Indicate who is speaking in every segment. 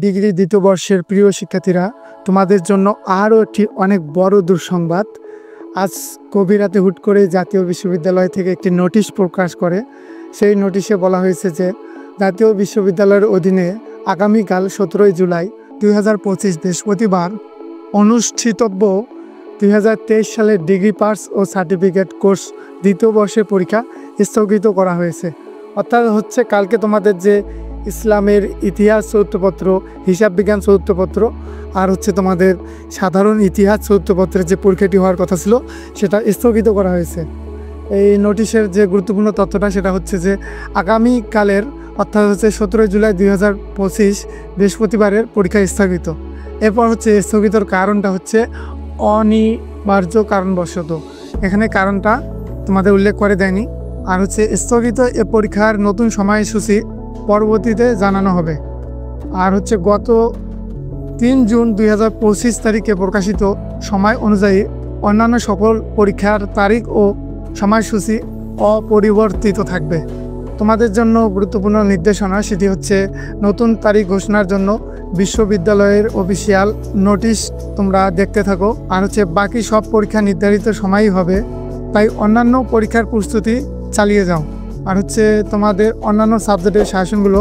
Speaker 1: Degree দ্বিতীয় বর্ষের প্রিয় শিক্ষার্থীরা, তোমাদের জন্য আরও একটি অনেক বড় দুঃসংবাদ। আজ গভীর রাতে হুট করে জাতীয় বিশ্ববিদ্যালয় থেকে একটি নোটিশ প্রকাশ করে। সেই নোটিশে বলা হয়েছে যে জাতীয় বিশ্ববিদ্যালয়ের অধীনে আগামীকাল 17 জুলাই 2025 বৃহস্পতিবার অনুষ্ঠিতব্য 2023 সালের ডিগ্রি পাস ও সার্টিফিকেট কোর্স দ্বিতীয় বর্ষের পরীক্ষা স্থগিত করা হয়েছে। অর্থাৎ হচ্ছে কালকে তোমাদের যে ইসলামের ইতিহাস চতুর্থপত্র, হিসাব বিজ্ঞান চতুর্থপত্র আর হচ্ছে তোমাদের সাধারণ ইতিহাস চতুর্থপত্রের যে পরীক্ষাটি হওয়ার কথা ছিল সেটা স্থগিত করা হয়েছে। এই নোটিশের যে গুরুত্বপূর্ণ তথ্যটা সেটা হচ্ছে যে আগামীকালের অর্থাৎ হচ্ছে 17 জুলাই 2025 বৃহস্পতিবারের পরীক্ষা স্থগিত। এরপর হচ্ছে স্থগিতর কারণটা হচ্ছে অনিবার্য কারণবশত। এখানে কারণটা তোমাদের উল্লেখ করে দেয়নি। আর হচ্ছে স্থগিত এ পরীক্ষার নতুন সময়সূচি পরবর্তীতে জানানো হবে। আর হচ্ছে গত 3 জুন 2025 তারিখে প্রকাশিত সময় অনুযায়ী অন্যান্য সকল পরীক্ষার তারিখ ও সময়সূচি অপরিবর্তিত থাকবে। তোমাদের জন্য গুরুত্বপূর্ণ নির্দেশনা সেটি হচ্ছে নতুন তারিখ ঘোষণার জন্য বিশ্ববিদ্যালয়ের অফিসিয়াল নোটিশ তোমরা দেখতে থাকো। আর হচ্ছে বাকি সব পরীক্ষা নির্ধারিত সময়ই হবে, তাই অন্যান্য পরীক্ষার প্রস্তুতি চালিয়ে যাও। আর হচ্ছে তোমাদের অন্যান্য সাবজেক্টের সাজেশনগুলো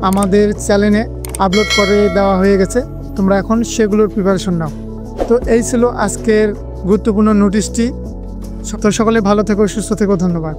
Speaker 1: আমাদের চ্যানেলে আপলোড করে দেওয়া হয়ে গেছে, তোমরা এখন সেগুলোর প্রিপারেশন নাও। তো এই ছিল আজকের গুরুত্বপূর্ণ নোটিশটি। সকলে ভালো থেকো, সুস্থ থেকো, ধন্যবাদ।